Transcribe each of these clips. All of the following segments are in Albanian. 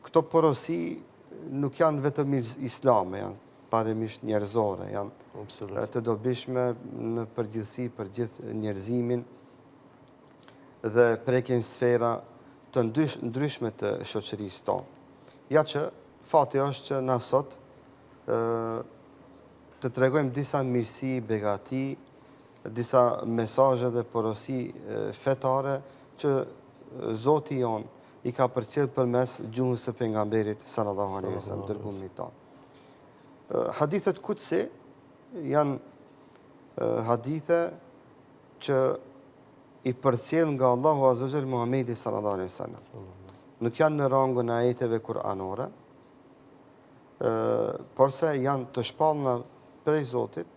këto porosi nuk janë vetëm islame, janë parimisht njerëzore, janë të dobishme në përgjithësi për gjithë njerëzimin dhe prekin sfera të ndryshme të shoqërisë tonë. Ja që fati është që na sot të tregojmë disa mirësi, begati, disa mesazhe dhe porosi fetare që Zoti jon i ka përcjell përmes gjuhës së pejgamberit sallallahu alaihi wasallam, dërguari i tonë. Hadithet kutsi janë hadithe që i përcjell nga Allahu azza wa jalla Muhamedi sallallahu alaihi wasallam. Nuk janë në rangun e ajeteve kuranore, porse janë të shpallna prej Zotit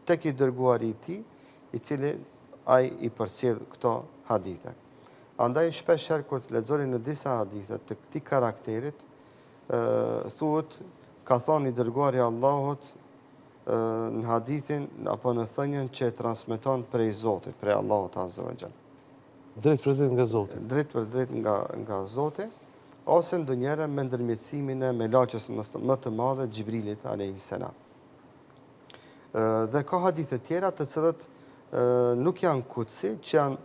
tek i dërguari i tij, i cili ai i përcjell këto hadithe. Andaj shpeshherë kur të lexoni në disa hadithe të këtij karakterit, thuhet ka thonë i dërguari i Allahut në hadithin apo në thënien që e transmeton prej Zotit, prej Allahut azza wa jalla. Drejt për drejt nga Zoti. Drejt për drejt nga Zoti, ose ndonjëherë me ndërmjetësimin e melaçës më të madhe Xhibrilit alayhis salam. Dhe ka hadithe tjera të cilët nuk janë kutsi, që janë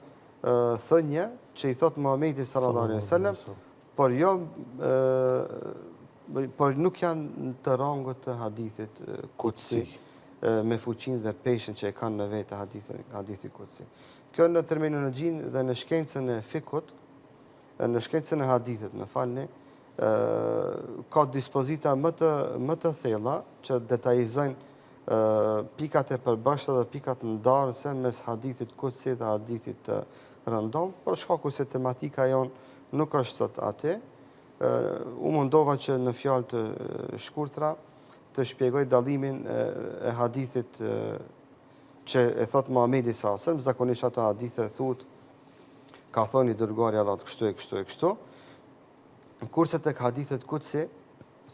thënje që i thot Muhamedi sallallahu alaihi wasallam, por nuk janë të rangut të hadithit kutsi, me fuqinë dhe peshin që e kanë në vetë hadithi kutsi. Kjo në terminologjinë dhe në shkencën e fikut, në shkencën e hadithit, më falni, ka dispozita më të thella që detajizojnë pikat e përbashkëta dhe pikat ndarëse mes hadithit kutsi dhe hadithit të rëndom, por shkaku se tematika jonë nuk është sot atë. U mundova që në fjalë të shkurtra të shpjegoj dallimin e hadithit që e thot Muhamedi sallallahu alaihi wasallam, zakonisht ato hadithe thuhet ka thënë i dërguari i Allahut kështu e kështu e kështu. Kurse tek hadithet kutsi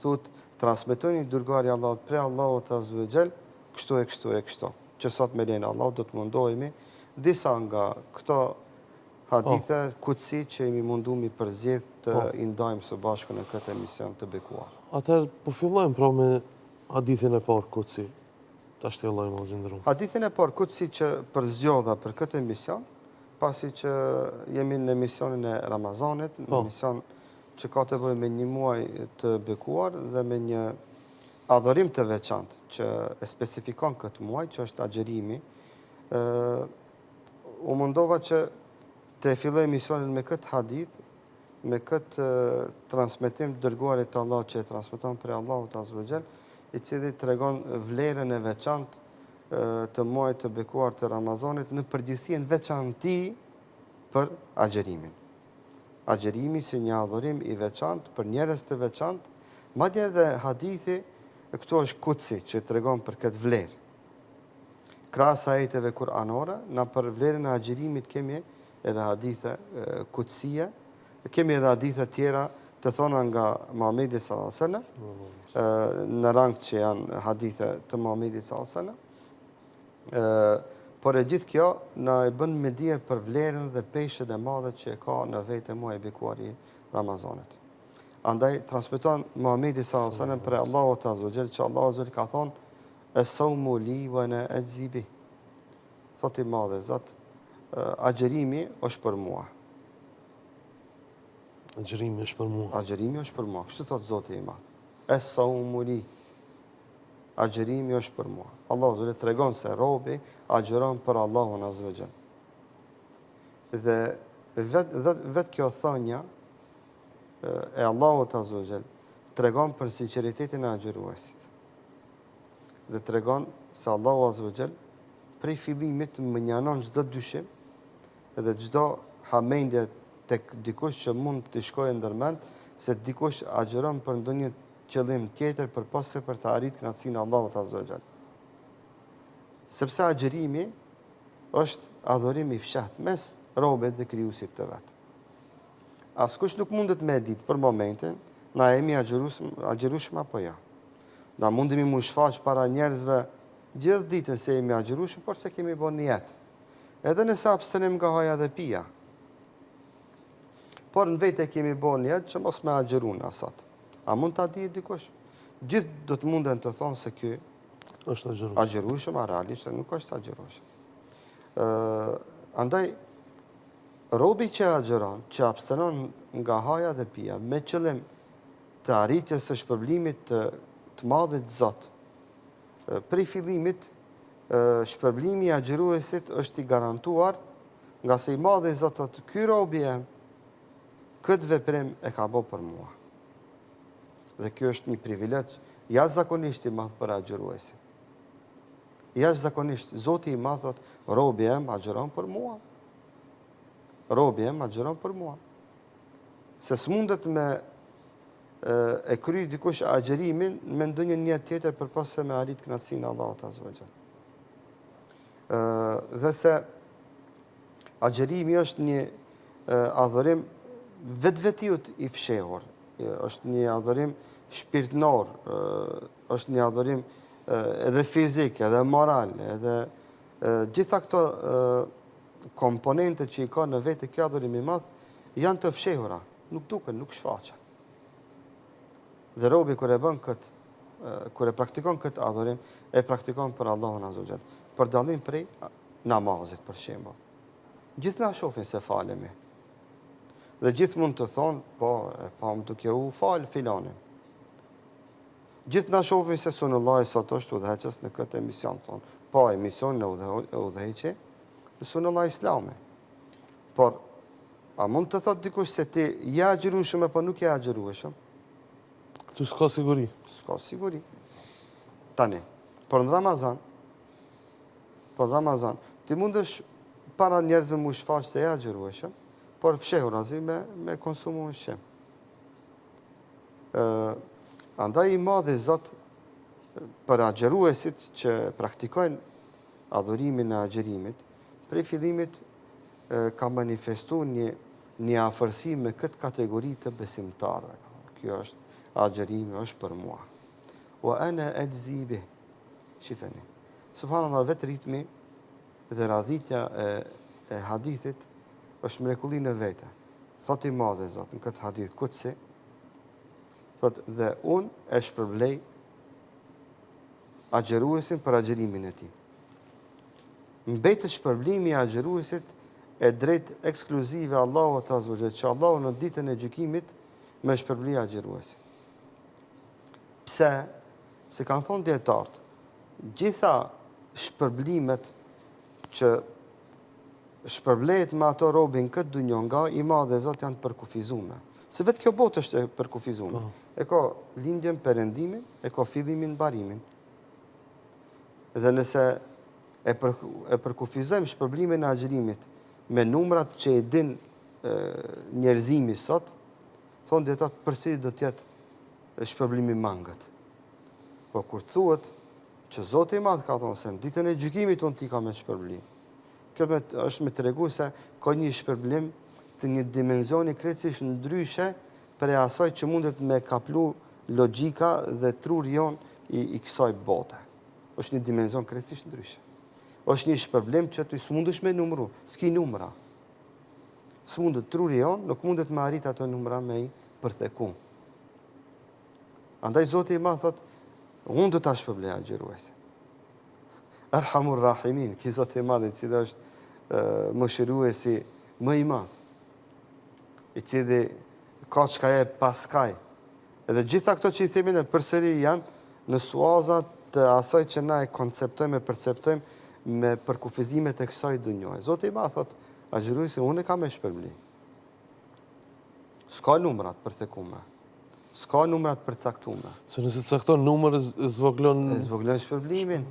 thuhet transmetoni i dërguari i Allahut prej Allahut azza wa jall kështu e kështu e kështu. Që sot me lenin Allah do të mundohemi disa nga këto hadithe kutsi që jemi mundu mi përzjedh të indajmë së bashku në këtë emision të bekuar. Atëherë po fillojmë pra me hadithin e parë kutsi. Ta shtjellojmë o gjendërum. Hadithin e parë kutsi që përzgjodha për këtë emision, pasi që jemi në emisionin e Ramazanit, në emision që ka të bëjë me një muaj të bekuar dhe me një adhurim të veçantë që e specifikon këtë muaj, që është agjerimi, u mundova që të filloj emisionin me këtë hadith, me këtë transmetim të dërguarit të Allahut që e transmeton për Allahut azza wa jall, i cili tregon vlerën e veçantë të muajit të bekuar të Ramazanit në përgjithësinë veçanti për agjerimin. Agjerimi si një adhurim i veçantë për njerëz të veçantë, madje edhe hadithi këtu është kutsi që tregon për këtë vlerë. Krahas ajeteve kuranore, na për vlerën e agjerimit kemi edhe hadithe kutsie, kemi edhe hadithe tjera të thona nga Muhamedi sallallahu alaihi wasallam, në rang që janë hadithe të Muhamedit sallallahu alaihi wasallam. Por e gjithë kjo na e bën me dije për vlerën dhe peshën e madhe që e ka në vetë muaji bekuar i Ramazanit. Andaj transmeton Muhamedi sallallahu alaihi wasallam për Allahut azza wa jall që Allahu azza wa jall ka thonë es-sawmu li wa ana ajzi bi. Thotë i madhe Zot, agjerimi është për mua. Agjerimi është për mua. Agjerimi është për mua. Kështu thotë Zoti i Madh. Es-sawmu li. Agjerimi është për mua. Allahu azza tregon se robi agjeron për Allahun azza wa jall. Dhe vetë kjo thënia e Allahut azza wa jall tregon për sinqeritetin e agjeruesit. Dhe tregon se Allahu azza wa jall prej fillimit më njanon çdo dyshim edhe çdo hamendje tek dikush që mund të shkojë ndërmend se dikush agjeron për ndonjë qëllim tjetër përposë për të arritur kënaqësinë e Allahut azza wa jall. Sepse agjerimi është adhurim i fshehtë mes robët dhe krijuesit të vet. Askush nuk mundet me ditë për momentin, na jemi agjerueshëm apo jo. Na mundemi mu shfaq para njerëzve gjithë ditën se jemi agjerueshëm, por se kemi bën një jetë. Edhe nëse abstenim nga haja dhe pija. Por në vete kemi bën një jetë që mos me agjerun asat. A mund ta dihet dikush? Gjithë do të munden të thonë se ky është agjerueshëm. agjerueshëm, a realisht nuk është agjerueshëm. Andaj robi që agjeron, që abstenon nga haja dhe pija, me qëllim të arritjes së shpërblimit të madhit Zot. Prej fillimit, shpërblimi i agjeruesit është i garantuar, nga se i madhi Zot thotë, ky robi jam, këtë veprim e ka bë për mua. Dhe kjo është një privilegj jashtëzakonisht i madh për agjeruesin. Jashtëzakonisht, Zoti i madh thotë, robi jam agjeron për mua. Robi jam agjeron për mua. Se s'mundet me e kry dikush agjerimin me ndonjë një tjetër përpas se me arrit kënaqësinë e Allahut azza wa jall. Dhe se agjerimi është një adhurim vetvetiut i fshehur, është një adhurim shpirtnor, është një adhurim edhe fizik, edhe moral, edhe gjitha këto komponente që i ka në vetë kjo adhurim i madh janë të fshehura, nuk duken, nuk shfaqen. Dhe robi kur e bën këtë, kur e praktikon këtë adhurim, e praktikon për Allahun azza wa jall, për dallim prej namazit për shembull. Gjithë na shohin se falemi. Dhe gjithë mund të thonë, po, më duke u falë filanin. Gjithë na shohin se sunullahi sot është udhëheqës në këtë emision, thonë. Po, emision në udhëheqë, në sunullahi islami. Por, a mund të thotë dikush se ti ja agjerueshëm apo nuk ja agjerueshëm? Tu s'ka siguri. S'ka siguri. Tani, për në Ramazan, ti mundesh para njerëzve mu shfaq se ja agjerueshëm, por fshehur azi me konsumu në shem. Andaj i madhi Zot për agjeruesit që praktikojnë adhurimin e agjerimit, prej fillimit ka manifestu një afërsi me këtë kategori të besimtarve. Kjo është agjerimi, është për mua. Wa ana ajzi bih. Shifeni. Subhanallah, vetë ritmi dhe radhitja e hadithit është mrekulli në vete. Thot i madhe Zot në këtë hadith kutsi, thot dhe unë e shpërblej agjeruesin për agjerimin e tij. Mbetet shpërblimi i agjeruesit e drejt ekskluzive Allahut azza wa jall, që Allahu në ditën e gjykimit me shpërblej agjeruesin. Pse? Se kanë thonë dietarët, gjitha shpërblimet që shpërblehet me ato robin këtë dunjë nga i madhe Zot janë përkufizume. Se vetë kjo botë është e përkufizume. E ka lindjen, perëndimin, e ka fillimin, mbarimin. Dhe nëse e përkufizojmë shpërblimin e agjerimit me numrat që e din njerëzimi sot, thonë dietarët përsëri do të jetë shpërblimi mangët. Po kur thuhet që Zoti i Madh ka thonë se në ditën e gjykimit unë ti ka me shpërblim. Kjo është me tregu se ka një shpërblim të një dimensioni krejtësisht ndryshe për asaj që mundet me kaplu logjika dhe truri jon i kësaj bote. Është një dimension krejtësisht ndryshe. Është një shpërblim që ty s'mundesh me numru, s'ki numra. S'mundet truri jon, nuk mundet me arrit ato numra me i përtheku. Andaj Zoti i Madh thotë, unë do ta shpërblej agjeruesin. Arhamur Rahimin, ki Zoti i Madh i cili është mëshiruesi më i madh, i cili ka çka e paskaj. Edhe gjitha këto që i themin e përsëri janë në suazat të asaj që na e konceptojmë e perceptojmë me përkufizimet e kësaj dunjoje. Zoti i Madh thotë, agjeruesin unë e kam me shpërblej. S'ka numrat përsekume. S'ka numrat përcaktume. Se nëse të cakton numër, zvoglon shpërblimin.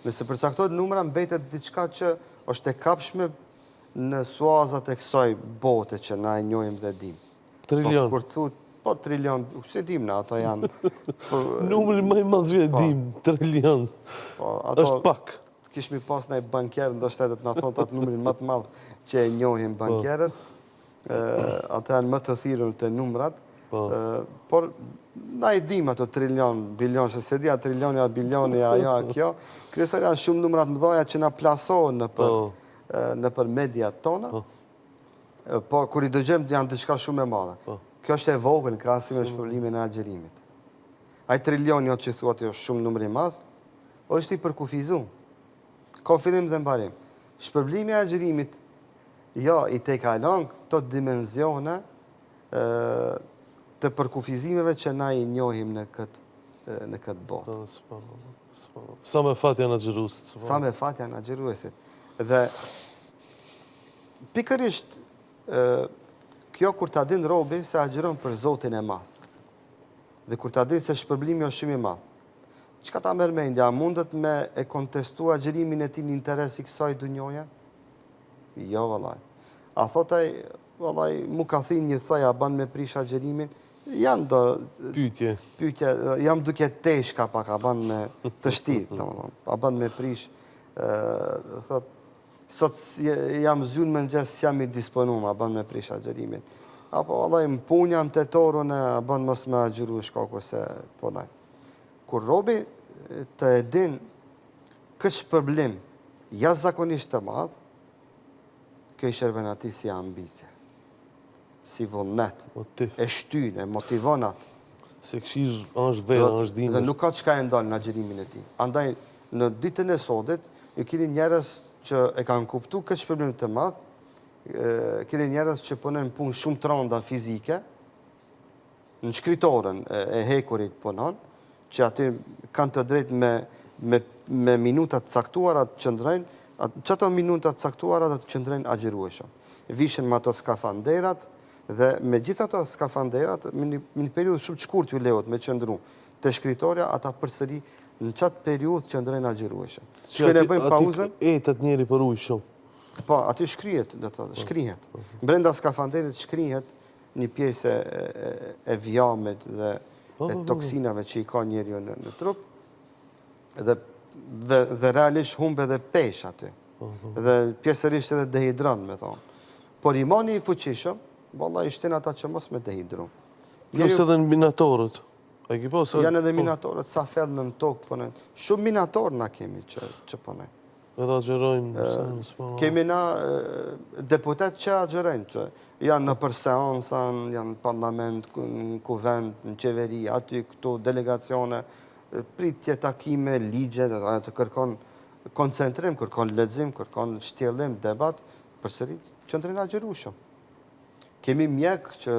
Nëse përcaktohet numra, mbetet diçka që është e kapshme në suazat e kësaj bote që na e njohim dhe dim. Trilion. Po, kur thut, po trilion, se dim na, ato janë. Numri më i madh që e dim, trilion. Është pak. Kishmi pas në bankerë, ndoshta edhe të na thonë atë numrin më të madh që e njohin bankerët. Ata janë më të thirrur te numrat. Por na i dim ato trilion, bilion, se di a trilioni, a bilioni, ajo, a kjo. Kryesor janë shumë numrat mëdha që na plasohen në për mediat tona. Po kur i dëgjojmë janë diçka shumë e madhe. kjo është e vogël në krahasim me shpërblimin e agjerimit. Ai trilion jo që thuat jo shumë numër i madh, është i përkufizuar. Ka fillim dhe mbarim. Shpërblimi i agjerimit jo i tekalon këto dimensione të përkufizimeve që na i njohim në këtë botë. Sa me fat janë agjeruesit. Sa me fat janë agjeruesit. Dhe pikërisht kjo kur ta din robi se agjeron për Zotin e madh. Dhe kur ta din se shpërblimi është shumë i madh. Çka ta merr mendja, mundet me e kontestua agjerimin e tij në interes i kësaj dunjoje? Jo vallaj. A thotaj, vallaj, mu ka thënë një thoj a ban me prish agjerimin? Janë do Pyetje, jam duke teshka pak a ban me të shtit, domethënë. A ban me prish thot sot jam zyrë më ngjes jam i disponuar, a ban me prish agjerimin. Apo vallaj më punë jam tetorun a ban mos me agjeru shkaku se po naj. Kur robi të edin këtë shpërblim jashtëzakonisht të madh, kjo i shërben ati si ambicie, si vullnet, e shtyn, e motivon atë. se këshir është vera, është Dhe dimër. nuk ka çka e ndalë në agjerimin e tij. Andaj, në ditën e sotit, ju keni njerëz që e kanë kuptuar këtë shpërblim të madh, keni njerëz që punojnë punë shumë të rënda fizike, në shkritorën e hekurit punon, që aty kanë të drejtë me minutat caktuara të qëndrojnë, çato minutat caktuara të qëndrojnë agjerueshëm. Vishen me ato skafanderat dhe me gjitha ato skafanderat, në një periudhë shumë të shkurtër ju lejohet me qëndru te shkritorja, ata përsëri në çatë periudhë qëndrojnë agjerueshëm. Shkojnë e bëjnë pauzën. Etet njeri për ujë shumë. Po, aty shkrihet, do të thotë, shkrihet. Brenda skafanderit shkrihet një pjesë e vjamit dhe e toksinave që i ka njeriu në trup, dhe realisht humbe dhe pesh aty. Dhe pjesërisht edhe dehidron, me thonë. Por imani i fuqishëm, valla i shtin ata që mos me dehidru. Plus edhe në minatorët. Janë edhe minatorët, sa fell në tokë punojnë. Shumë minatorë na kemi që punojnë. Edhe agjerojnë. Kemi na deputet që agjerojnë, që janë në për seansa, janë në parlament, në kuvend, në qeveri, aty këtu delegacione, pritje takime, ligje, të kërkon koncentrim, kërkon lexim, kërkon shtjellim, debat, përsëri qëndrin agjerueshëm. Kemi mjek që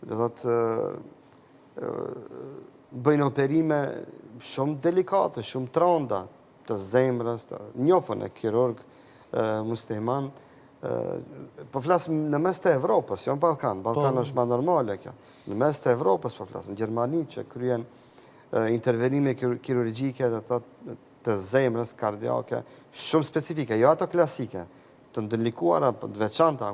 do thotë bëjnë operime shumë delikate, shumë të rënda, të zemrës, të njohën e kirurg musliman, po flasëm në mes të Evropës, jo në Ballkan. Ballkan është më normale kjo. Në mes të Evropës po flasëm, në Gjermani që kryen intervenime kirurgjike të zemrës, kardiake, shumë specifike, jo ato klasike, të ndërlikuara, të veçanta,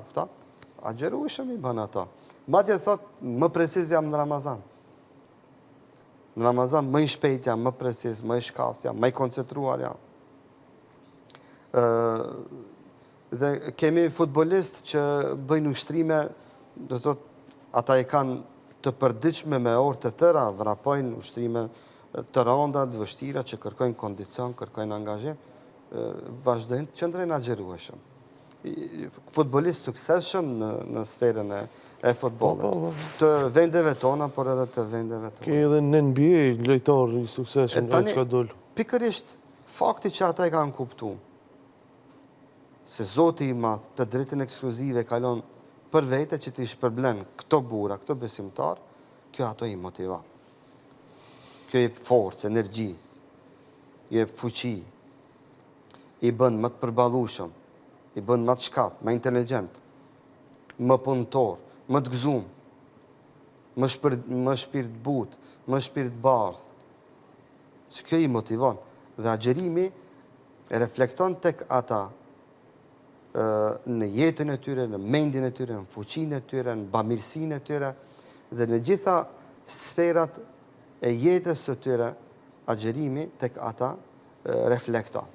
agjerueshëm i bën ato. Madje thot, më preciz jam në Ramazan. Në Ramazan më i shpejt jam, më preciz, më i shkallët jam, më i koncentruar jam. Dhe kemi futbolist që bëjnë ushtrime, do thot, ata i kanë të përdiqme me orë të tëra, vrapojnë ushtrime të rënda, të vështira, që kërkojnë kondicion, kërkojnë angazhim, vazhdojnë qëndrojnë agjerueshëm. Futbolist suksesshëm në sferën e futbollit. Të vendeve tona, por edhe të vendeve tona. Ke edhe në NBA lojtar i suksesshëm, që ka dollë. Pikërisht, fakti që ata e kanë kuptu, se Zoti i madh të drejtën ekskluzive kalon për vete që t'i shpërblen këto bura, këto besimtar, kjo ato i motivan. Kjo jep forcë, energji, jep fuqi, i bën më të përballueshëm, i bën më të shkath, më inteligjent, më punëtor, më të gëzum, më shpirt but, më shpirt bardh. Që kjo i motivon. Dhe agjerimi e reflekton tek ata në jetën e tyre, në mendjen e tyre, në fuqinë e tyre, në bamirësinë e tyre, dhe në gjitha sferat e jetës së tyre, agjerimi tek ata reflekton.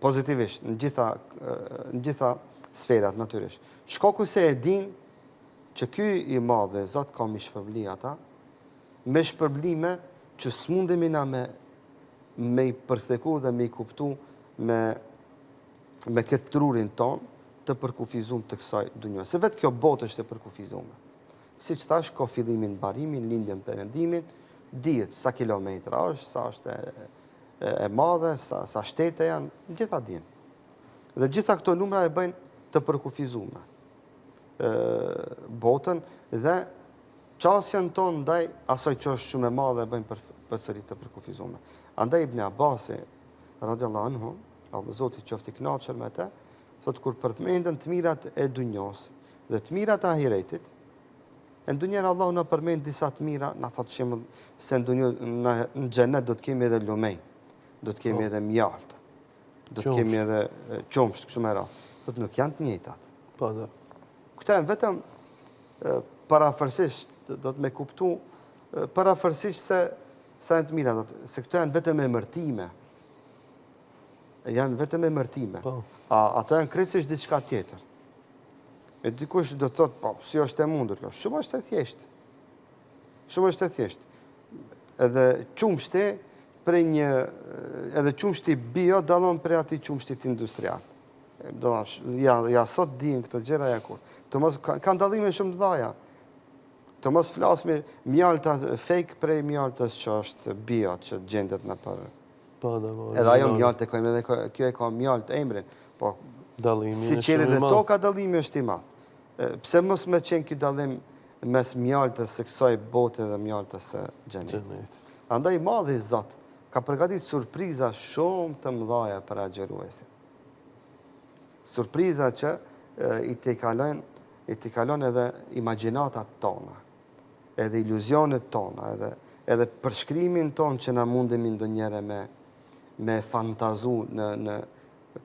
Pozitivisht, në gjitha sferat, natyrisht. Shkoku se e din që ky i madh dhe Zot ka mi shpërbli ata, me shpërblime që s'mundemi na me i përtheku dhe me i kuptu me këtë trurin ton të përkufizum të kësaj dunjë. Se vetë kjo botë është e përkufizume. si që thash, ko fillimin barimin, lindjen perëndimin, dihet sa kilometra është, sa është e madhe, sa shtete janë, gjitha dinë. Dhe gjitha këto numra e bëjnë të përkufizume botën dhe qasjen tonë ndaj asoj që është shumë e madhe e bëjnë përsëri të përkufizume. Andaj Ibn Abbasi, radiallahu anhu, Allah Zoti qoftë i kënaqur me të, thot kur përmenden të mirat e dunjos dhe të mirat e ahiretit, e ndonjëherë Allahu na përmend disa të mira, na thot shembull se në xhenet do të kemi edhe lumej, do të kemi edhe mjalt, do të kemi edhe qumsht, kështu më radh. Thot nuk janë të njëjtat. Po, da. Këta janë vetëm parafërsisht, do të me kuptu, parafërsisht se janë të mira, se këto janë vetëm emërtime. Janë vetëm emërtime. Po. Ato janë krejtësisht diçka tjetër. E dikush do të thotë, po, si është e mundur kjo? Shumë është e thjeshtë. Shumë është e thjeshtë. Edhe qumshti prej edhe qumshti bio dallon prej atij qumshtit industrial. Ja sot dinë këtë gjëra ja kur. Të mos kanë dallime shumë të dhaja. Të mos flasme mjalta fake prej mjaltës që është bio, që gjendet në për. Po, da, po. Edhe ajo mjaltë e kojmë, edhe kjo e ka mjaltë emrin. Po, si qeli dhe toka dallimi është i madh. Pse mos me qenë kjo dallim mes mjaltës së kësaj bote dhe mjaltës së xhenetit. Andaj madhi Zot ka përgatitur surpriza shumë të mëdha për agjeruesin. Surpriza që i të kalon edhe imagjinatat tona, edhe iluzionet tona, edhe përshkrimin ton që na mundemi ndonjëherë me fantazu në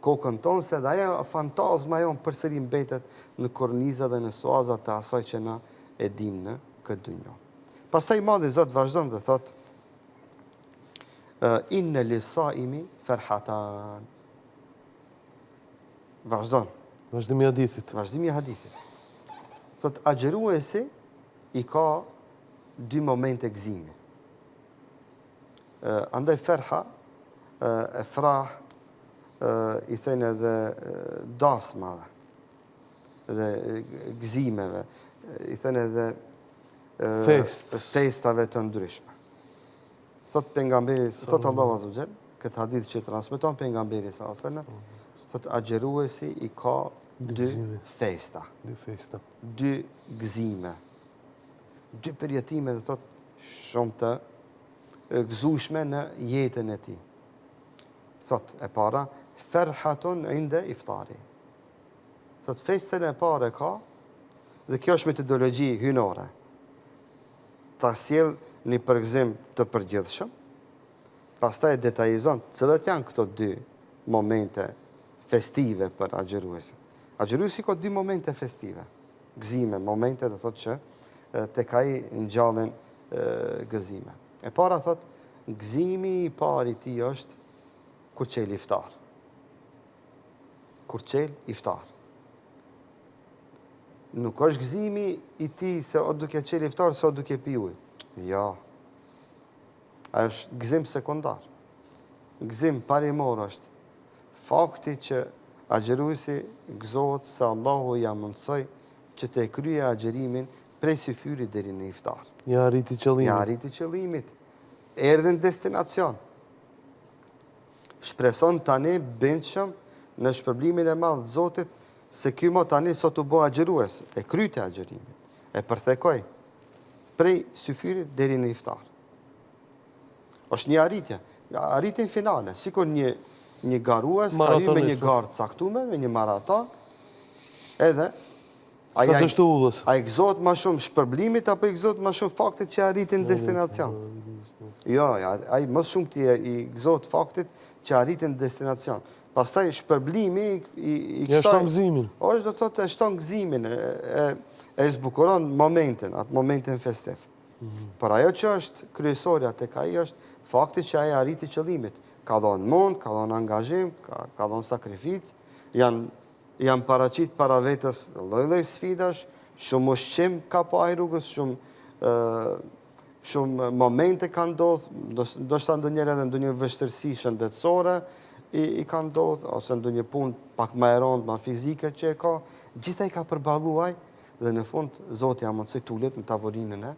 kokën tonë, se dhe ajo fantazma jonë përsëri mbetet në korniza dhe në suazat të asaj që na e dim në këtë dunjë. Pastaj madhi Zot vazhdon dhe thot: inna lisaimi ferhatan. Vazhdon. Vazhdimi i hadithit. Vazhdimi i hadithit. Thot agjeruesi i ka dy momente gëzimi. Andaj ferha, e frah, i thënë edhe dasmave dhe gëzimeve, i thënë edhe festave të ndryshme. Thot pejgamberi, thot Allahu azza wa jall, këtë hadith që transmeton pejgamberi sallallahu alaihi wasallam, thot agjeruesi i ka dy festa, dy gëzime, dy përjetime, dhe thot shumë të gëzueshme në jetën e tij. Thot e para, ferhatun inde iftari. Thot festën e parë ka, dhe kjo është metodologji hynore. Ta sjell një përgëzim të përgjithshëm, pastaj detajizon cilat janë këto dy momente festive për agjeruesin. Agjeruesi ka dy momente festive, gëzime, momente do thot që tek ai ngjallen gëzime. E para thot, gëzimi i parë i tij është kur çel iftar. Kur çel iftar. Nuk është gëzimi i tij se o duke çel iftar, se o duke pi ujë. Ja. Ajo është gëzim sekundar. Gëzim parimor është fakti që agjeruesi gëzohet se Allahu ja mundsoi që të kryejë agjerimin prej syfyrit deri në iftar. Ja arriti qëllimit. Ja arriti qëllimit. Erdhi në destinacion. Shpreson tani bindshëm në shpërblimin e madh të Zotit se ky mo tani sot u bë agjerues, e kryti agjerimin, e përthekoi prej syfyrit deri në iftar. Është një arritje finale, sikur një garues ka hyrë me një garë të caktuar, me një maraton, edhe ai gëzohet më shumë shpërblimit apo i gëzohet më shumë faktit që arriti në destinacion? Jo, ai më shumë ti i gëzohet faktit që arriti në destinacion. Pastaj shpërblimi i kësaj shton gëzimin. Është do të thotë e shton gëzimin, e zbukuron momentin, atë momentin festiv. Por ajo që është kryesorja tek ai është fakti që ai arriti qëllimit. Ka dhënë mund, ka dhënë angazhim, ka dhënë sakrificë, janë paraqit para vetës lloj-lloj sfidash, shumë ushqim ka pa ai rrugës, shumë momente kanë ndodhur, ndoshta ndonjëherë edhe ndonjë vështirësi shëndetësore i ka ndodhur, ose ndonjë punë pak më e rëndë, më fizike që e ka, gjithaj ka përballuar dhe në fund Zoti ja mundsoi tulet në tavolinën e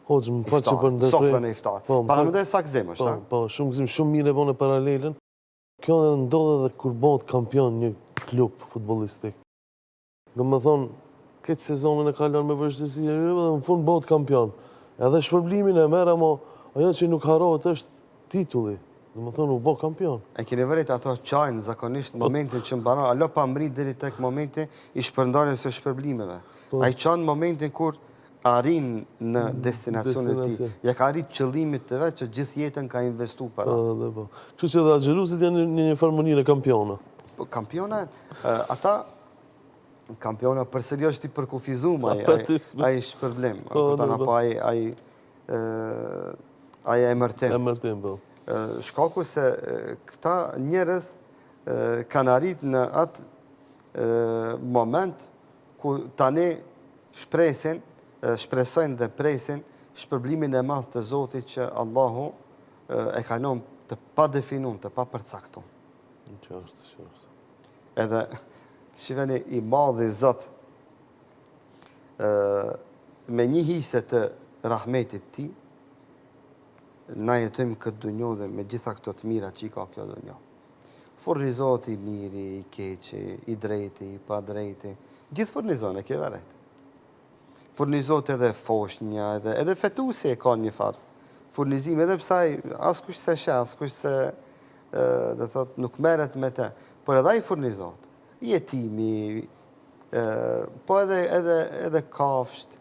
Hoxh, më fal që për ndërprej. sofrën e iftar. Paramendoj sa gëzim është, Po, shumë mirë e bën e paralelën. Kjo ndodh edhe kur bëhet kampion një klub futbollistik. Domethënë, këtë sezonin e kalon me vështirësi dhe në fund bëhet kampion. Edhe shpërblimin e merr, ama ajo që nuk harrohet është titulli. Domethënë u bë kampion. E keni vërit ato qajnë zakonisht në momentin që mbaron, alo pa mrit deri tek momenti i shpërndarjes së shpërblimeve. Ai qanë momentin kur arrin në destinacionin e tij. Ja ka arrit qëllimit të vet që gjithë jetën ka investuar para. Po. Kështu që edhe xherusit janë në një farë mënyrë kampiona. Kampionë, ata kampiona përsëri është i përkufizuar ai shpërblim. Kupton apo ai emërtim. Emërtim, po. Shkaku se këta njerëz kanë arrit në atë moment ku tani shpresojnë dhe presin shpërblimin e madh të Zotit që Allahu e ka lënë të padefinuar, të papërcaktuar. Qartë. Edhe shiheni i madhi Zot me një hise të rahmetit ti na jetojmë këtë dunjë dhe me gjitha këto të mira që i ka kjo dunjë. Furnizohet i miri, i keqi, i drejti, i pa drejti. Gjithë furnizohen e ke vërejt. Furnizohet edhe foshnja, edhe fetusi e ka një farë. Furnizim edhe psaj, askush se shë, askush se dhe thot, nuk meret me te. Por edhe i furnizohet. Jetimi, po edhe kafsht,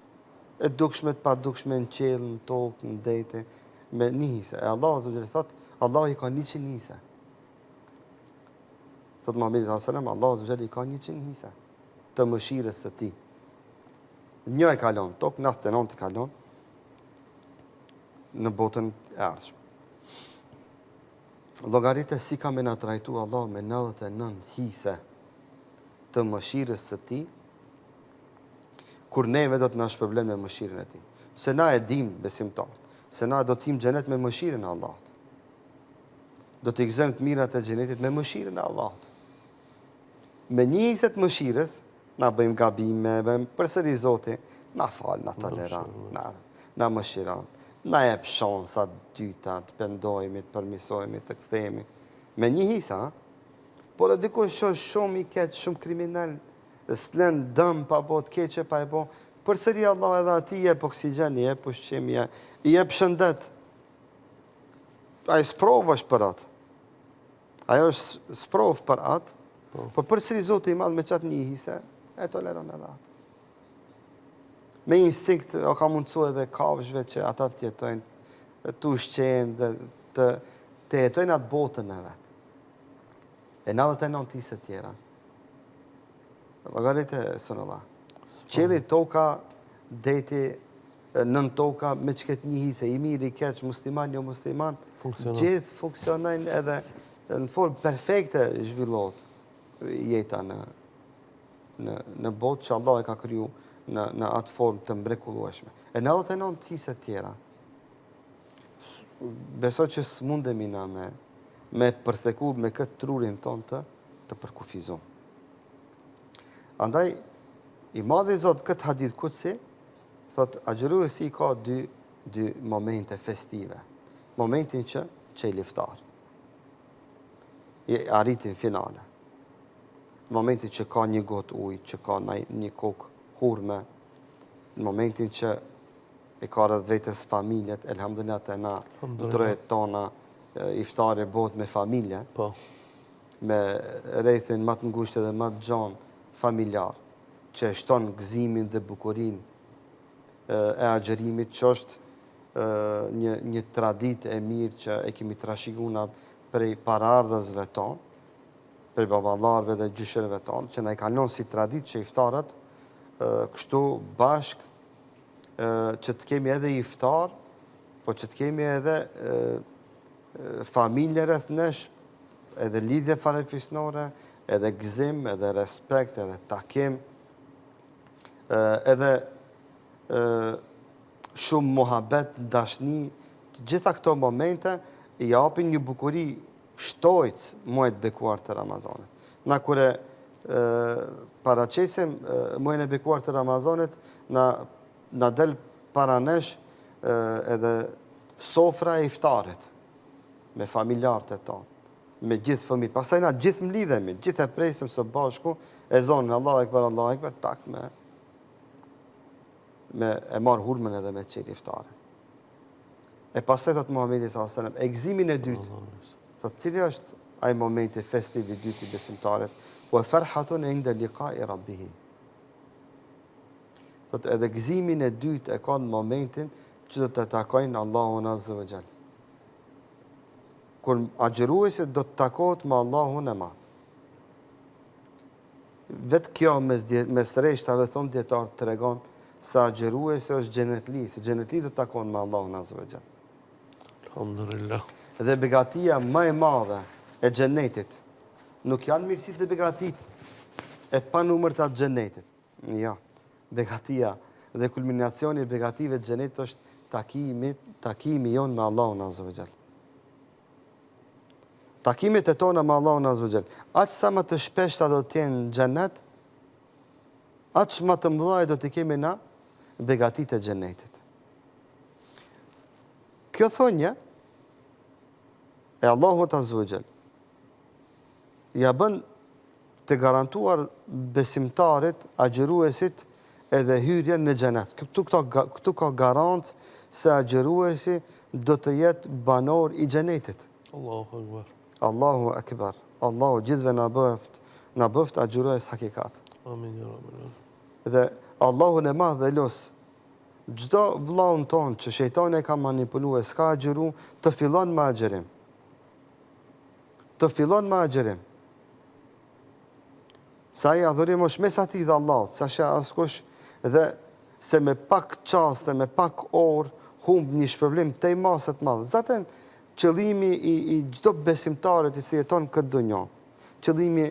e dukshmet pa dukshme në qelë, në tokë, në dete, me një hise. E Allah, zëgjëri, thot, Allah i ka 100 hise. Thot Muhamedi s.a.s. Allah, zëgjëri, i ka 100 hise të mëshirës së ti. Një e kalon, tokë, 99 të kalon, në botën e ardhshme. Llogaritë si ka me na trajtu Allah me 99 hise të mëshirës së ti, kur neve do të na shpërblen me mëshirën e ti. Se na e dim besimtar, se na do t'im xhenet me mëshirën e Allahut. Do t'i gëzojmë të mirat e xhenetit me mëshirën e Allahut. Me një hise të mëshirës, na bëjmë gabime, bëjmë përsëri Zoti, na fal, na toleron, na mëshiron, na jep shansa dyta të pendojmë, të përmisojmë, të kthehemi. Me një hisa, por edhe dikush shumë i keq, shumë kriminal, s'lën dëm pa bo të keqe pa e bo, përsëri Allah edhe ati jep oksigjen, jep ushqim, i jep shëndet. Ai sprov është për atë. Ajo është sprov për atë, por përsëri Zoti i madh me qatë një hise, e toleron edhe atë. Me instinkt, o ka mundësu edhe kafshve që ata të jetojnë, të ushqenë, të jetojnë atë botën e vetë. E 99 hise tjera. Llogarit e sunullah. Qeli toka, deti, nën toka, me që këtë një hise, i mirë, i keq, musliman, jo musliman, gjithë funksionojnë edhe në formë perfekte zhvillot jeta në botë që Allah e ka kriju në atë formë të mrekullueshme. E 99 hise tjera, besoj që s'mundemi na me përtheku me këtë trurin ton të përkufizum. Andaj, i madhi Zot këtë hadith kutsi, thot, agjëruesi i ka dy momente festive. Momentin që i liftar. I arritin finale. Momentin që ka një gotë ujë, që ka një kokë hurme, në momentin që i ka rreth vetës familjet, elhamdulillah të na, drejt tona, iftare bot me familje, me rrethin më të ngushtë dhe më të gjanë familjar, që shton gëzimin dhe bukurin e agjerimit, që është një tradit e mirë që e kemi trashiguna prej paraardhësve tonë, prej baballarëve dhe gjysherëve tonë, që na i kalon si tradit që iftarët, kështu bashk, që të kemi edhe iftar, po që të kemi edhe familje rreth nesh, edhe lidhje farefisnore, edhe gëzim, edhe respekt, edhe takim, edhe shumë muhabet, dashni, gjitha këto momente i japin një bukuri shtojc muajt bekuar të Ramazanit. Na kure paraqesim muajin e bekuar të Ramazanit, na del para nesh edhe sofra e iftarit me familjarët e tonë, me gjithë fëmijët. Pastaj na gjithë mlidhemi, gjithë e presim së bashku, e zonin Allahu Ekber, tak me e marr hurmën edhe me çel iftarin. E pastaj thot Muhamedi sallallahu alaihi wasallam, e gëzimin e dytë. Thot cili është ai momenti festiv i dytë i besimtarit? Wa farhatun inda liqa'i rabbih. Thot edhe gëzimin e dytë e ka në momentin që do të takojnë Allahun azza wa jall. Kur agjëruesi do të takohet me Allahun e Madh. Vetë kjo mes rreshtave thon dietar tregon se agjëruesi është xhenetli, se xhenetli do të takohen me Allahun azza wa jall. Alhamdulillah. Dhe begatia më e madhe e xhenetit nuk janë mirësitë dhe begatitë e panumërta të xhenetit. Ja, begatia dhe kulminacioni i begative të xhenetit është takimi jon me Allahun azza wa jall. Takimet e tona me Allahun azza wa jall, aq sa më të shpeshta do të jenë në xhenet, aq më të mëdha do të kemi na begatitë e xhenetit. Kjo thonje e Allahut azza wa jall ja bën të garantuar besimtarit, agjëruesit edhe hyrjen në xhenet. Këtu ka garant se agjëruesi do të jetë banor i xhenetit. Allahu Akbar. Allahu Akbar. Allahu gjithve na bëft agjërues hakikat. Amin ya rabbal. Dhe Allahu në madh dhe los çdo vllaun ton që shejtani e ka manipuluar, s'ka agjëru, të fillon me agjërim. Të fillon me agjërim. Sa i adhurim është mes atij dhe Allahut, sa shë askush dhe se me pak çaste, me pak orë, humb një shpërblim të masë të madh. Zaten qëllimi i çdo besimtarit i si jeton këtë dunjë. Qëllimi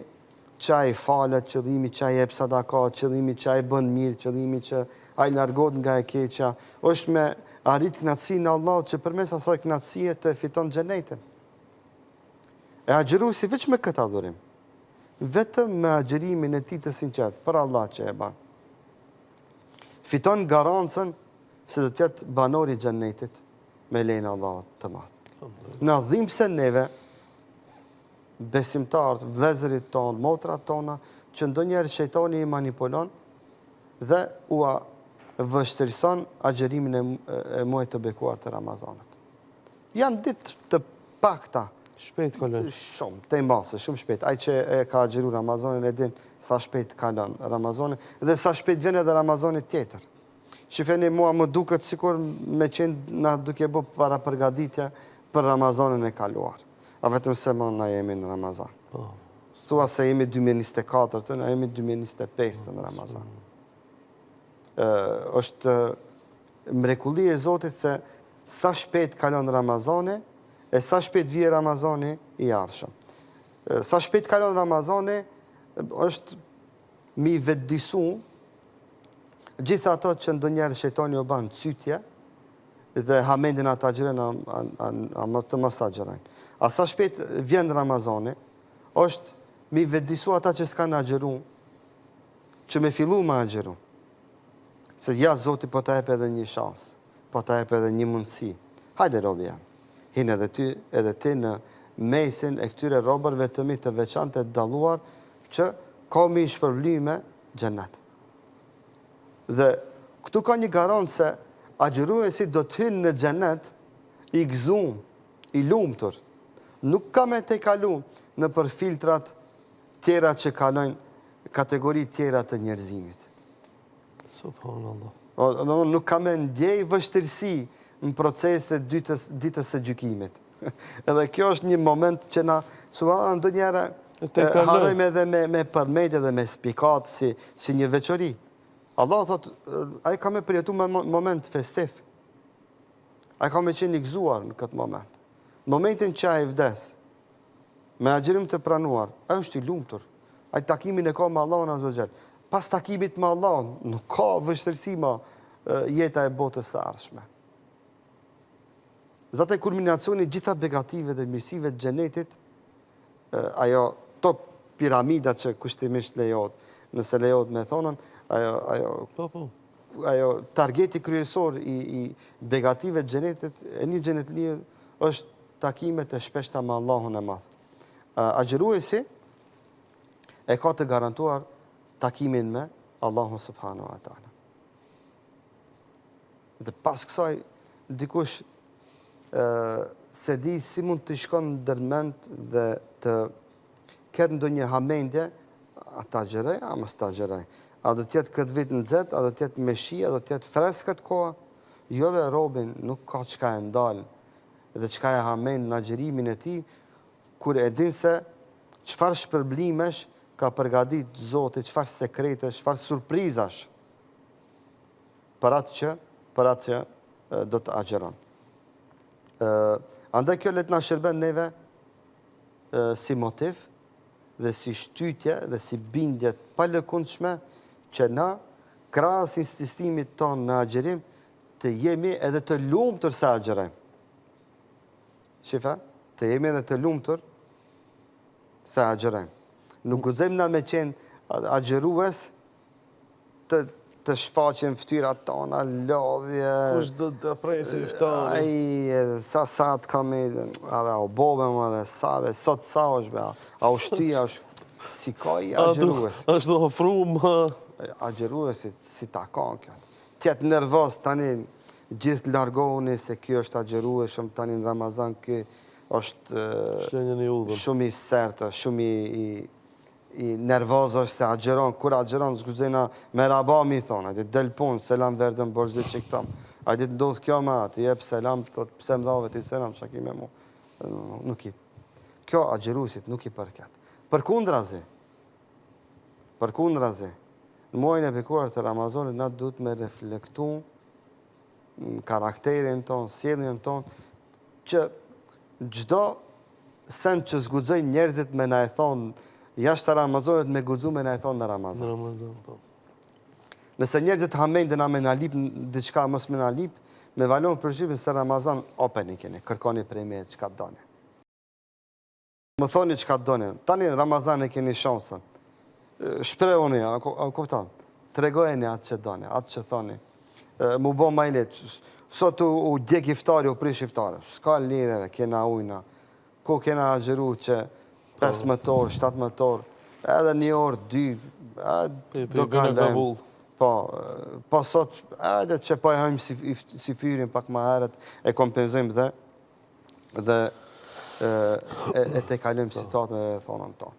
që ai falet, qëllimi që ai jep sadaka, qëllimi që ai bën mirë, qëllimi që ai largohet nga e keqja, është me arrit kënaqësinë e Allahut që përmes asaj kënaqësie të fiton xhenetin. E agjëruesi veç me këtë adhurim. Vetëm me agjërimin e tij të sinqert për Allah që e bën. Fiton garancën se do të jetë banor i xhenetit me lejen e Allahut të Madh. Na dhimbse se neve besimtarët, vëllezërit tonë, motrat tona, që ndonjëherë shejtani i manipulon dhe ua vështirëson agjërimin e muajit të bekuar të Ramazanit. Janë ditë të pakta. Shpejt kalon. Shumë, të mbase, shumë shpejt. Ai që e ka agjëruar Ramazanin e din sa shpejt kalon Ramazani dhe sa shpejt vjen edhe Ramazani tjetër. Shifeni, mua më duket sikur me qenë na duke bë para përgatitje për Ramazanin e kaluar. A vetëm se më na jemi në Ramazan. Po. Thua se jemi 2024, na jemi 2025 në Ramazan. Është mrekulli e Zotit se sa shpejt kalon Ramazani e sa shpejt vije Ramazani i ardhshëm. Sa shpejt kalon Ramazani është mi vetëdisu gjithë ato që ndonjëherë shejtani u bën cytje dhe hamendin ata gjëren a të mos agjërojnë. A sa shpejt vjen Ramazani, është mi vetëdisu ata që s'kanë agjëru, që me fillu me agjëru. Se ja, Zoti po ta jep edhe një shans, po ta jep edhe një mundësi. Hajde robi jam. Hinë edhe ti në mesin e këtyre robërve të mi të veçantë të dalluar që ka mi shpërblyme xhenet. Dhe këtu ka një garantë se agjëruesi do të hynë në xhenet i gëzuar, i lumtur. Nuk ka me te kalu në për filtrat tjera që kalojnë kategori tjera të njerëzimit. Subhanallah. Nuk ka me ndjej vështirësi në proceset ditës së gjykimit. Edhe kjo është një moment që na, subhanallah, ndonjëherë harrojmë edhe me përmendje dhe me spikat si një veçori. Allah thot, ai ka me përjetu me moment festiv. Ai ka me qenë i gëzuar në këtë moment. Momentin që ai vdes, me agjërim të pranuar, ai është i lumtur. Ai takimin e ka me Allahun azza wa jall. Pas takimit me Allahun, nuk ka vështirësi më jeta e botës së ardhshme. Zate kulminacioni gjitha begative dhe mirësive të xhenetit, ajo top piramida që kushtimisht lejohet. Nëse lejohet me thonën, ajo targeti kryesor i begative të xhenetit, e një xhenetlie është takimet e shpeshta me Allahun e Madh. Agjëruesi e ka të garantuar takimin me Allahun subhanahu wa taala. Dhe pas kësaj, dikush se di si mund të shkon ndërmend dhe të ketë ndonjë hamendje, a ta gjërej, a mos ta gjërej. A do tjetë këtë vit në nxehtë, a do tjetë me shi, a do tjetë fresk këtë kohë. Jove robin nuk ka çka e ndalë dhe çka e hamend në agjërimin e tij, kur e din se çfarë shpërblimesh ka përgatit Zoti, çfarë sekretesh, çfarë surprizash për atë që do të agjeron. Andaj kjo le të na shërben neve si motiv dhe si shtytje dhe si bindje pa lëkundshme që na, krahas insistimit ton në agjerim, të jemi edhe të lumtur se agjerojmë. Shifa, të jemi edhe të lumtur se agjerojmë. Nuk guxojmë na me qenë agjerues të shfaqen fytyrat tona, lodhje. Kush do të presi iftari? Ai sa të kam o bobe më dhe sot sa është a u shtia si ka i agjerues. Është ofrum. Agjeruesit si ta kanë kjo. Tjetë nervoz tani gjithë largohuni se kjo është agjerueshëm tani në Ramazan, kjo është shumë i sertë, shumë i nervoz është se agjeron, kur agjeron zgudzena me rabami thonë, ajde del punë, selam verdën borxhit që këtam, ajde të ndodhë kjo me atë, jep selam, thot pse më dhave ti selam, që ki me mu, nuk i. Kjo agjeruesit nuk i përket. Përkundrazi, në muajin e bekuar të Ramazanit, na duhet me reflektu karakterin ton, sjelljen ton, që çdo send që zgudzoj njerëzit me na e thonë jashtë Ramazanit me guxu me na e thonë në Ramazan. Nëse njerëzit hamendën a me na lip diçka mos me na lip, me valon përshtypjen se Ramazan open i keni, kërkoni prej me çka doni. Më thoni çka doni. Tani Ramazan e keni shansën. Shprehuni, a kupton? Tregojeni atë që doni, atë që thoni. Mu bo më lehtë. Sot u djeg iftari, u prish iftari. S'ka lidhje, kena ujna. Ku kena agjeru që 15 orë, 17 orë, edhe një orë, 2, do kalem. Po sot, edhe që po e hajmë si fyrin pak ma heret, e kompenzojmë dhe e te kalem situatën e thonën tonë.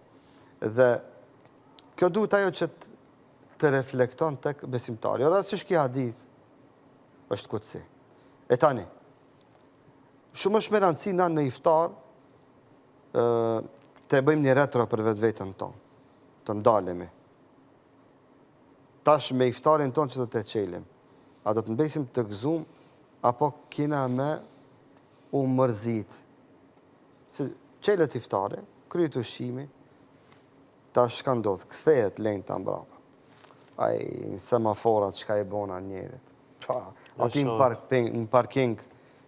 Dhe kjo duhet ajo që të reflekton tek besimtari. Ora, si shki hadith, është kutsi. E tani, shumë është me rëndësi na në iftar, të bëjmë një retro për vetë vetën tonë, të ndalemi. Tash me iftarin tonë që do të qelim, a do të mbesim të gëzum, apo kina me u mërzit. Se qelet iftari, kryet ushqimi, tash ka ndodhë, këthejet lejnë të mbrapa. Aj, në semaforat, qka i bona njerit. Ati në parking,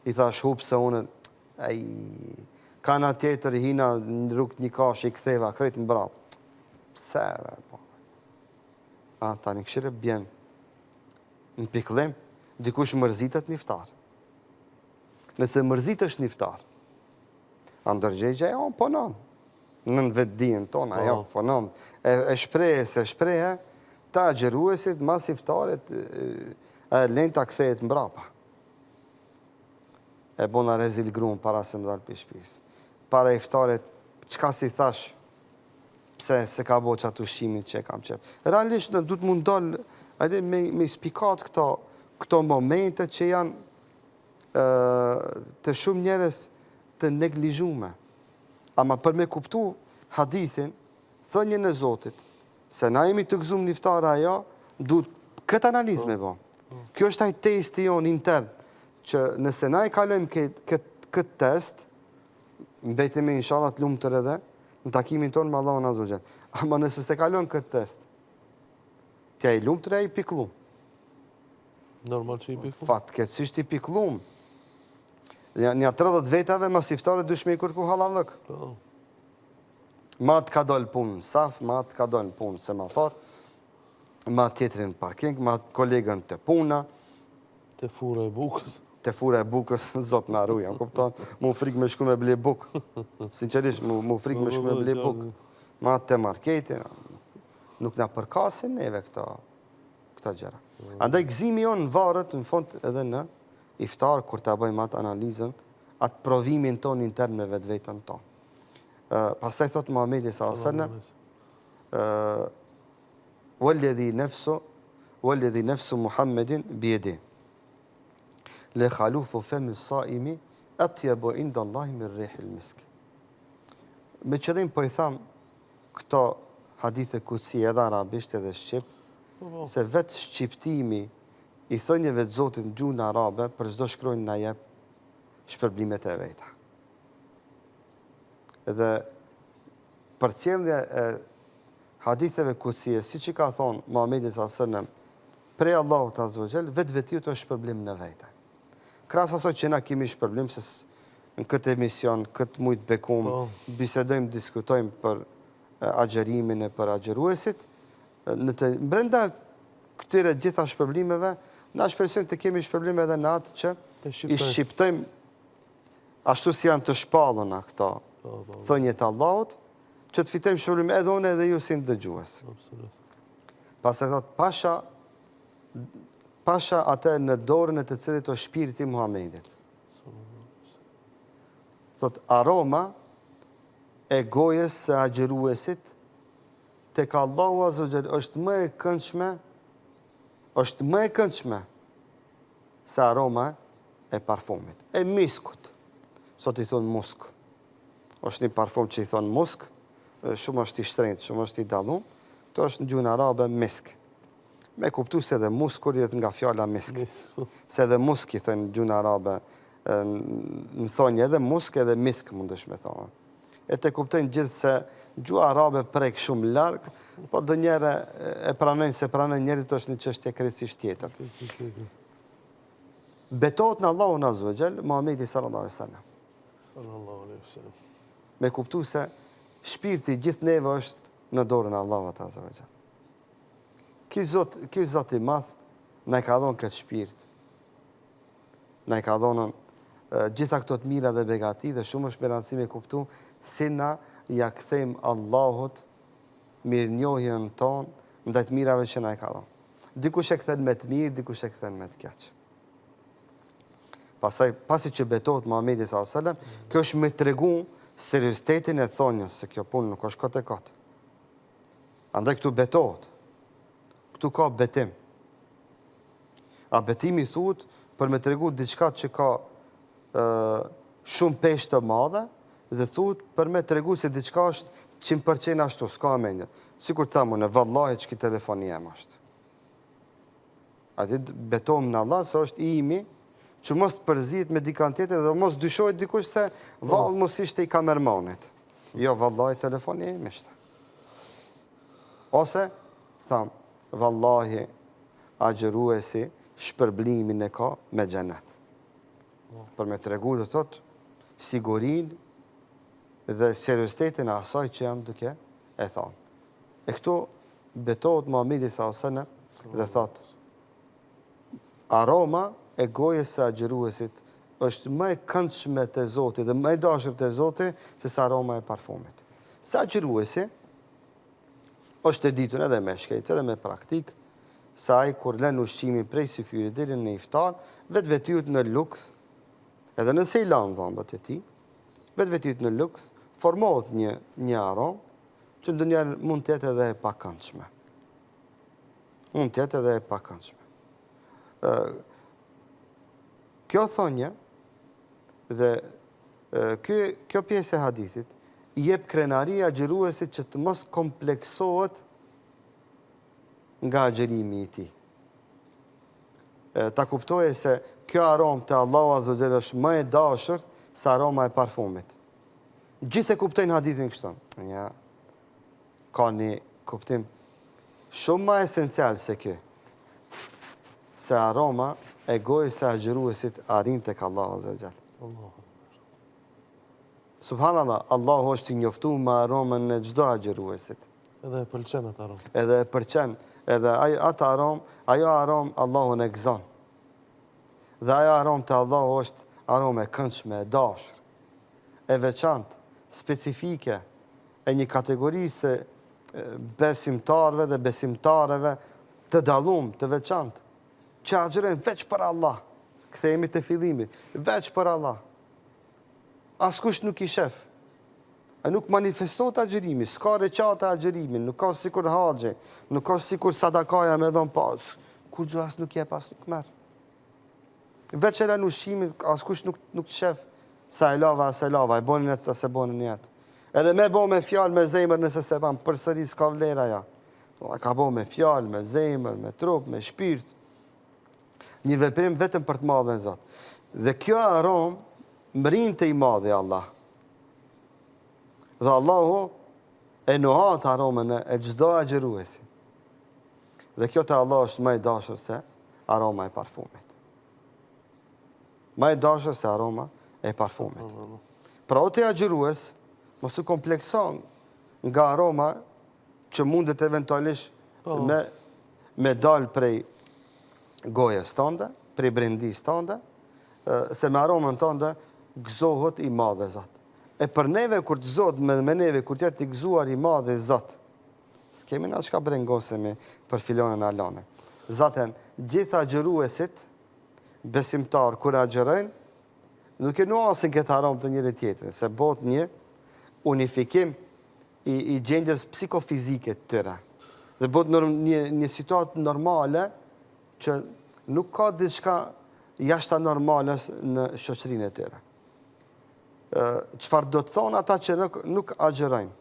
i thash hupë se unë, kana tjetër i hina në rrugë një kash i ktheva, krejtë në brapë. Pse, po. Ta një këshire bjen. Në pikëllim, dikush mërzitet një iftar. Nëse mërzit është një iftar, ndërgjegja e onë ponon. Në vetdijen tonë, ajo ponon. E shpreje se shpreje, ta agjeruesit mas iftarit lejnë ta kthejet në brapa. E bona rezil grunë para se më dalë për shpis. Para iftarit, qka si thash, pse se ka bo qatë ushqimin që e kam qep. Realisht, du të mund dalë me spikat këto momente që janë të shumë njerës të neglizhume. Ama për me kuptu hadithin, thënjën e Zotit, se na jemi të gëzum një iftara ajo, du këtë analiz me bo. Kjo është taj testi jonë intern, që nëse na i kalojmë këtë test, mbetemi inshallah të lumë të redhe, në takimin tonë me Allahun Azza wa Jall. Ama nëse se kalojmë këtë test, tja i lumë të redhe i piklum. Normal që i piklum? Fatkeqësisht i piklum. Një 30 vetave mas iftare dushme i kërku halallëk. Ma të ka dollë punë në saf, ma të ka dollë punë në semafor, ma tjetërin në parking, ma kolegën të puna, Te fura e bukës. te fura e bukës, zot në arruja, kupton? Mu frikë me shku me ble bukë. Sinqerisht, mu frikë me shku me ble bukë. Ma të marketi, nuk na përkasin neve këta gjera. Andaj gëzimi jonë në varët, në fond edhe në iftar, kur ta bëjmë atë analizën, atë provimin ton intern me vetë vetën ton. Pastaj thot Muhamedi s.a.s. Walladhi nafsu Muhammedin biyadi. Le khalufu femi saimi atyabu inda Allahi min rihil misk. Me qëllim po i tham këto hadithe kutsi edhe arabisht edhe shqip, se vetë shqiptimi i thënjeve të Zotit në gjuhën arabe për çdo shkronjë na jep shpërblimet e veta. Edhe përcjellja e haditheve kutsie, siç i ka thonë Muhamedi s.a.s. prej Allahut azza wa jall, vetë është shpërblim në vete. Krahas asaj që na kemi shpërblim se në këtë emision, këtë mujt bekum, bisedojmë, diskutojmë për agjerimin e për agjeruesit, brenda këtyre gjitha shpërblimeve, na shpresojmë të kemi shpërblime edhe në atë që i shqiptojmë ashtu si janë të shpalluna këto thënjet Allahut, që të fitojmë shpërblime edhe unë edhe ju si në dëgjues. Pas e thot, pasha atë në dorën e të cilit o shpiriti Muhamedit. Thot, aroma e gojës së agjeruesit tek Allahu azza wa jall është më e këndshme se aroma e parfumit, e miskut. Sot i thonë musk. Është një parfum që i thonë musk, shumë është i shtrenjtë, shumë është i dallum. Këto është në gjuhën arabe misk. Me kuptu se edhe muskur jetë nga fjala misk. Se edhe musk i thënë në gjuhën arabe, në thonjë edhe musk edhe misk mundesh me thonë. E të kuptojnë gjithë se gjuha arabe prek shumë largë, po dë njëre e pranojnë se pranojnë njerëzit është një çështje krejtësisht tjetër. Betohet në Allahun azza wa jall, Muhamedi sallallahu alaihi wasallam. Me kuptu se shpirti gjithë neve është në dorën e Allahut azza wa jall. Ky Zot i madh na ka dhënë këtë shpirt. Na ka dhënë gjitha këto të mira dhe begati dhe shumë është me rëndësi me kuptu si na ja kthejmë Allahut mirënjohjen tonë ndaj të mirave që na e ka dhënë. Dikush e kthen me të mirë, dikush e kthen me të keq. Pasi që betohet Muhamedi sallallahu alaihi wasallam, kjo është me tregu seriozitetin e thonjës se kjo punë nuk është kot e kot. Andaj këtu betohet. Këtu ka betim. A betimi thuhet për me tregu diçka që ka shumë peshë të madhe dhe thuhet për me tregu se diçka është 100% ashtu, s'ka mendje. Sikur thamu në vallahi që ki telefoni jem është. A dit betohem në Allah se është i imi që mos të përzihet me dikant tjetër dhe mos dyshohet dikush se vallë mos ishte i kamermanit. Jo, vallahi telefoni jem ishte. Ose tham, vallahi agjeruesi shpërblimin e ka me xhenet. Për me tregu dhe thot sigurin dhe seriozitetin e asaj që jam duke e thonë. E këtu betohet Muhamedi sallallahu alaihi wasallam dhe thot aroma e gojës së agjeruesit është më e këndshme te Zoti dhe më e dashur te Zoti se sa aroma e parfumit. Sa agjeruesi është e ditur edhe me shkencë edhe me praktik, sa ai kur lën ushqimin prej syfyrit deri në iftar, vetvetiut në luks, edhe nëse i lanë dhëmbët e tij, vetvetiut në luks, formohet një aromë që ndonjëherë mund të jetë edhe e pakëndshme. Kjo thonjë dhe kjo pjesë e hadithit i jep krenaria agjeruesit që të mos kompleksohet nga agjerimi i tij. Ta kuptoje se kjo aromë të Allahu azza wa jalla është më e dashur se aroma e parfumit. Gjithë e kuptojnë hadithin kështu. Ja, ka një kuptim shumë më esencial se kjo. Se aroma e gojës së agjeruesit arrin tek Allahu azza wa jalla. Subhanallah, Allahu është i njoftu me aromën e çdo agjëruesit. Edhe e pëlqen atë aromë. Edhe e përqen, edhe ajo aromë Allahu në gëzon. Dhe ajo aromë të Allahu është aromë e këndshme, e dashur, e veçantë, specifike, e një kategorisë besimtarve dhe besimtareve të dallum, të veçantë, që agjërojnë veç për Allah. Kthehemi te fillimi, veç për Allah. Askush nuk i shef. A nuk manifestohet agjërimi, s'ka reqate agjërimin, nuk ka sikur haxhi, nuk ka sikur sadakaja me dhon pas. Kur gjë as nuk jep, as nuk merr. Veç e lën ushimin, askush nuk të shef sa e lava, as e lava, e bonin atë se bonin jetë. Edhe me bo me fjalë, me zemër, nëse se ban, përsëri s'ka vlera ja. Ka bo me fjalë, me zemër, me trup, me shpirt. Një veprim vetëm për të madhen Zot. Dhe kjo aromë mrin të i madhe Allah. Dhe Allahu e nuhat aromën e çdo agjëruesi. Dhe kjo të Allah është më e dashur se aroma e parfumit. Më e dashur se aroma e parfumit. Pra o të agjërues, mos u komplekson nga aroma që mundet eventualisht me dalë prej gojës tënde, prej brendis tënde, se me aromën tënde gëzohet i madhe Zot. E për neve kur të Zot, me neve kur tjetë i gëzuar i madhe Zot, s'kemi na çka brengosemi për filonën alane. Zaten, gjitha agjëruesit, besimtar, kur agjërojnë, nuk e nuasin këtë aromë të njëri tjetrin, se bot një unifikim i gjendjes psikofizike të tyre. Dhe bot një situatë normale që nuk ka diçka jashta normales në shoqërinë e tyre. Çfarë do të thonë ata që nuk agjërojnë?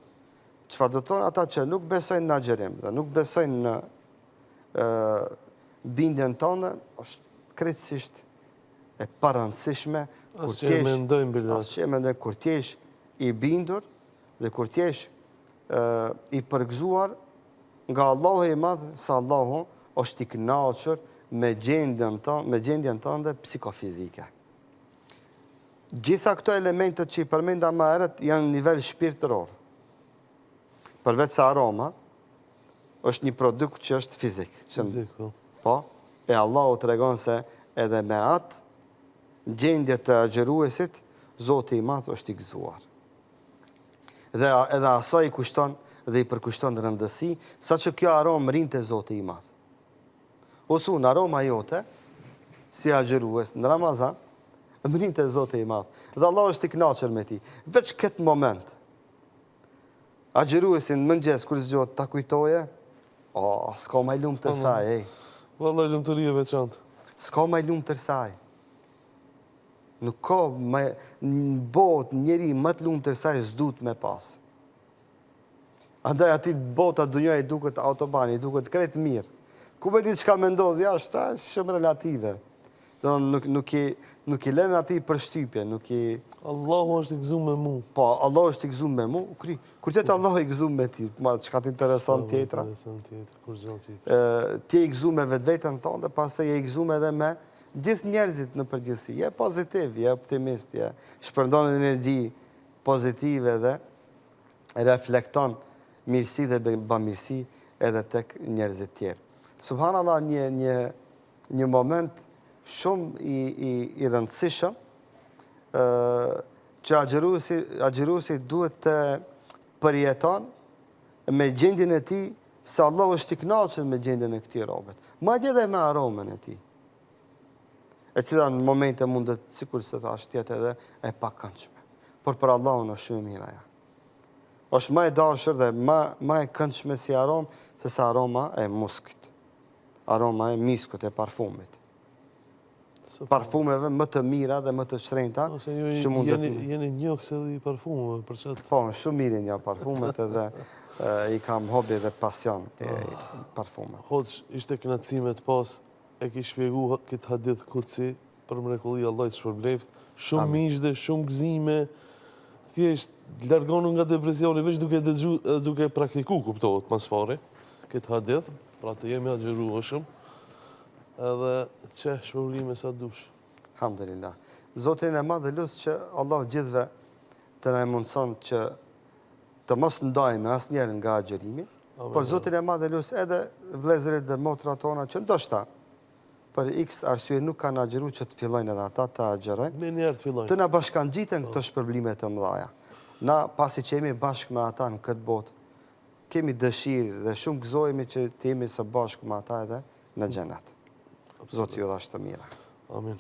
Çfarë do të thonë ata që nuk besojnë në agjërim dhe nuk besojnë në bindjen tonë, është krejtësisht e parëndësishme kur t'jesh i bindur dhe kur t'jesh i përgëzuar nga Allahu i madh, sa Allahu është i kënaqur me gjendjen tënde psikofizike. Gjitha këto elementet që i përmenda më herët janë në nivel shpirtëror. Përveç se aroma është një produkt që është fizik. Po, e Allahu tregon se edhe me atë gjendje të agjëruesit, Zoti i madh është i gëzuar. Dhe edhe asaj i kushton dhe i përkushton rëndësi, sa që kjo aromë rinë të Zoti i madh. Ose unë aroma jote, si agjërues në Ramazan, më rinë të Zoti i madh. Dhe Allah është i kënaqur me ti. Veç këtë moment, agjëruesin mëngjes kur zgjohet ta kujtoje, s'ka më lumë të saj, Vallai lumturie veçantë. S'ka më lumë të saj. Nuk ka në botë njeri më të lumë të saj s'dut me pas. Andaj ati bota dunjoj duket autobani, duket krejt mirë. Ku me ditë që ka me ndodhë, është shumë relative. Nuk i lenë ati për shtypje, Allahu është i gëzuar me mu. Po, Allahu është i gëzuar me mu, kur tjetë Allahu i gëzuar me ti, çka t'intereson tjetra. Ti i gëzuar me vetë-vetën tonë, dhe pas të je i gëzuar edhe me gjithë njerëzit në përgjithësi. Je pozitiv, je optimist, je shpërndon energji pozitive dhe reflekton mirësi dhe bamirësi edhe tek njerëzit tjerë. Subhanallah, një moment shumë i rëndësishëm që agjëruesi duhet të përjeton me gjendjen e tij se Allah është i kënaqur me gjendjen e këtij robet. Madje edhe me aromën e tij. E cila në momente mundet, sikur se thash, tjetë edhe e pakëndshme. Por për Allahun është shumë mirë ajo. Është më e dashur dhe më e këndshme si aromë se sa aroma e muskit. Aroma e miskut, e parfumit. Parfumeve më të mira dhe më të shtrenjta. Jeni njohës edhe i parfumeve, për çfarë? Po, shumë mirë një parfumet edhe i kam hobi dhe pasion të parfumet. Hoç, ishte kënaqësi me të pas, e ki shpjegu këtë hadith kutsi për mrekulli Allahut shpërbleft. Shumë miqde, shumë gëzime, thjesht largonu nga depresioni veç duke praktiku, kuptohet mas pari, këtë hadith, pra të jemi agjërueshëm, edhe që shpërblime sa dush. Alhamdulillah. Zotin e madh dhe lusë që Allah gjithve të na mundson që të mos ndajmë asnjëherë nga agjerimi, por Zotin e Madh e lut edhe vëllezërit dhe motrat tona që ndoshta për X arsye nuk kanë agjeruar që të fillojnë edhe ata të agjerojnë. Me njerë të fillojnë. Të na bashkangjiten këto shpërblime të mëdha. Na pasi që jemi bashkë me ata në këtë botë, kemi dëshirë dhe shumë gëzohemi që të jemi së bashku me ata edhe në xhenet. Zoti ju dhash të mira. Amin.